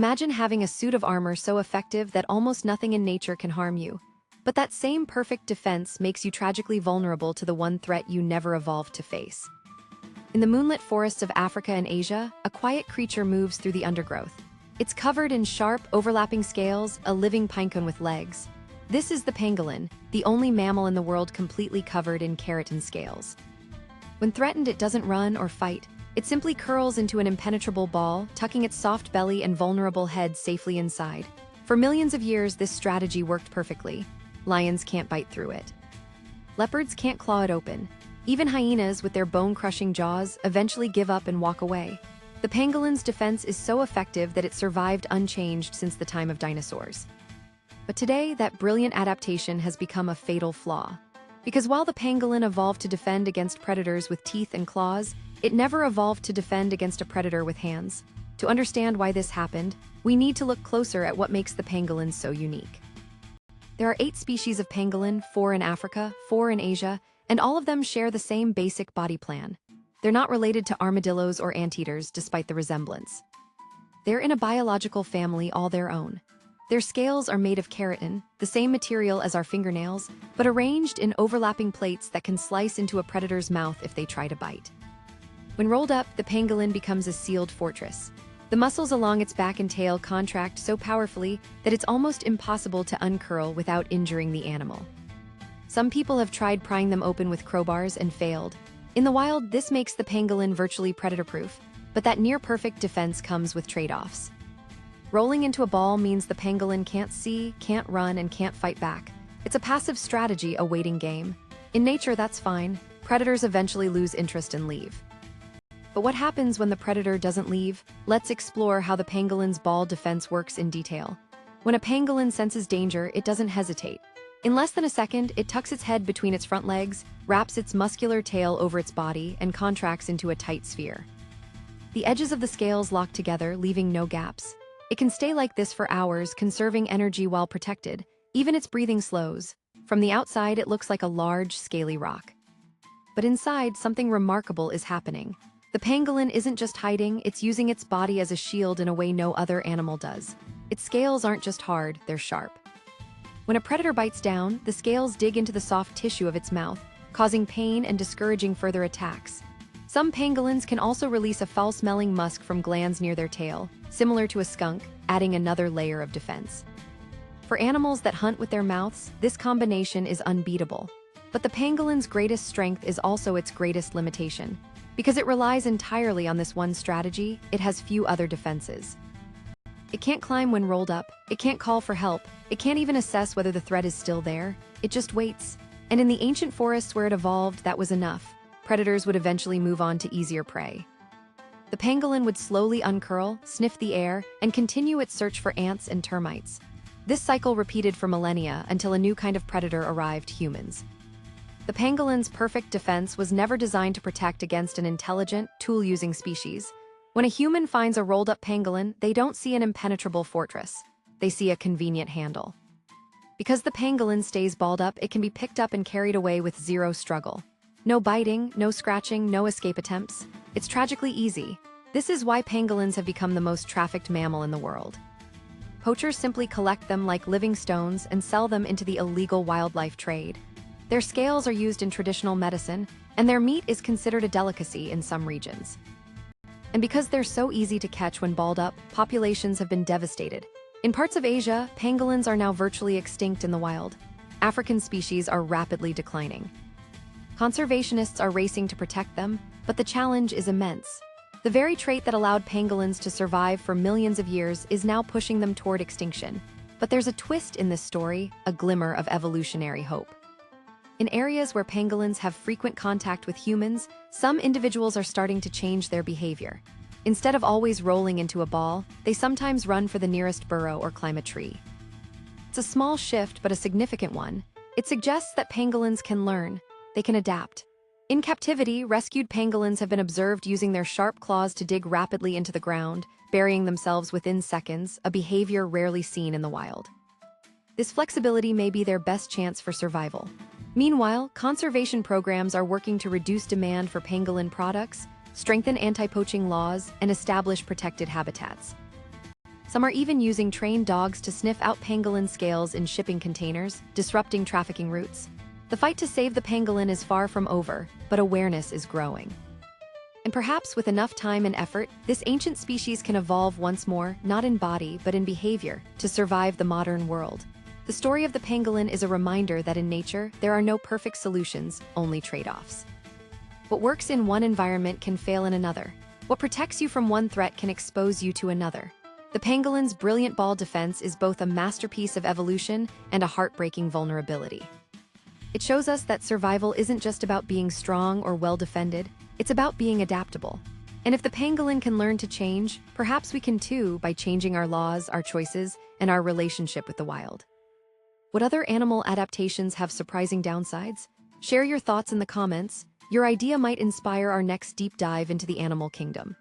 Imagine having a suit of armor so effective that almost nothing in nature can harm you. But that same perfect defense makes you tragically vulnerable to the one threat you never evolved to face. In the moonlit forests of Africa and Asia, a quiet creature moves through the undergrowth. It's covered in sharp, overlapping scales, a living pinecone with legs. This is the pangolin, the only mammal in the world completely covered in keratin scales. When threatened, it doesn't run or fight. It simply curls into an impenetrable ball, tucking its soft belly and vulnerable head safely inside. For millions of years, this strategy worked perfectly. Lions can't bite through it. Leopards can't claw it open. Even hyenas, with their bone-crushing jaws, eventually give up and walk away. The pangolin's defense is so effective that it survived unchanged since the time of dinosaurs. But today, that brilliant adaptation has become a fatal flaw. Because while the pangolin evolved to defend against predators with teeth and claws, it never evolved to defend against a predator with hands. To understand why this happened, we need to look closer at what makes the pangolin so unique. There are 8 species of pangolin, 4 in Africa, 4 in Asia, and all of them share the same basic body plan. They're not related to armadillos or anteaters, despite the resemblance. They're in a biological family all their own. Their scales are made of keratin, the same material as our fingernails, but arranged in overlapping plates that can slice into a predator's mouth if they try to bite. When rolled up, the pangolin becomes a sealed fortress. The muscles along its back and tail contract so powerfully that it's almost impossible to uncurl without injuring the animal. Some people have tried prying them open with crowbars and failed. In the wild, this makes the pangolin virtually predator-proof, but that near-perfect defense comes with trade-offs. Rolling into a ball means the pangolin can't see, can't run, and can't fight back. It's a passive strategy, a waiting game. In nature, that's fine. Predators eventually lose interest and leave. But what happens when the predator doesn't leave? Let's explore how the pangolin's ball defense works in detail. When a pangolin senses danger, it doesn't hesitate. In less than a second, it tucks its head between its front legs, wraps its muscular tail over its body, and contracts into a tight sphere. The edges of the scales lock together, leaving no gaps. It can stay like this for hours, conserving energy while protected. Even its breathing slows. From the outside, it looks like a large, scaly rock. But inside, something remarkable is happening. The pangolin isn't just hiding, it's using its body as a shield in a way no other animal does. Its scales aren't just hard, they're sharp. When a predator bites down, the scales dig into the soft tissue of its mouth, causing pain and discouraging further attacks. Some pangolins can also release a foul-smelling musk from glands near their tail, similar to a skunk, adding another layer of defense. For animals that hunt with their mouths, this combination is unbeatable. But the pangolin's greatest strength is also its greatest limitation. Because it relies entirely on this one strategy, it has few other defenses. It can't climb when rolled up, it can't call for help, it can't even assess whether the threat is still there, it just waits. And in the ancient forests where it evolved, that was enough. Predators would eventually move on to easier prey. The pangolin would slowly uncurl, sniff the air, and continue its search for ants and termites. This cycle repeated for millennia until a new kind of predator arrived: humans. The pangolin's perfect defense was never designed to protect against an intelligent, tool-using species. When a human finds a rolled-up pangolin, they don't see an impenetrable fortress. They see a convenient handle. Because the pangolin stays balled up, it can be picked up and carried away with zero struggle. No biting, no scratching, no escape attempts. It's tragically easy. This is why pangolins have become the most trafficked mammal in the world. Poachers simply collect them like living stones and sell them into the illegal wildlife trade. Their scales are used in traditional medicine, and their meat is considered a delicacy in some regions. And because they're so easy to catch when balled up, populations have been devastated. In parts of Asia, pangolins are now virtually extinct in the wild. African species are rapidly declining. Conservationists are racing to protect them, but the challenge is immense. The very trait that allowed pangolins to survive for millions of years is now pushing them toward extinction. But there's a twist in this story, a glimmer of evolutionary hope. In areas where pangolins have frequent contact with humans, some individuals are starting to change their behavior. Instead of always rolling into a ball, they sometimes run for the nearest burrow or climb a tree. It's a small shift, but a significant one. It suggests that pangolins can learn. They can adapt. In captivity, rescued pangolins have been observed using their sharp claws to dig rapidly into the ground, burying themselves within seconds, a behavior rarely seen in the wild. This flexibility may be their best chance for survival. Meanwhile, conservation programs are working to reduce demand for pangolin products, strengthen anti-poaching laws, and establish protected habitats. Some are even using trained dogs to sniff out pangolin scales in shipping containers, disrupting trafficking routes. The fight to save the pangolin is far from over, but awareness is growing. And perhaps with enough time and effort, this ancient species can evolve once more, not in body, but in behavior, to survive the modern world. The story of the pangolin is a reminder that in nature, there are no perfect solutions, only trade-offs. What works in one environment can fail in another. What protects you from one threat can expose you to another. The pangolin's brilliant ball defense is both a masterpiece of evolution and a heartbreaking vulnerability. It shows us that survival isn't just about being strong or well-defended, it's about being adaptable. And if the pangolin can learn to change, perhaps we can too by changing our laws, our choices, and our relationship with the wild. What other animal adaptations have surprising downsides? Share your thoughts in the comments. Your idea might inspire our next deep dive into the animal kingdom.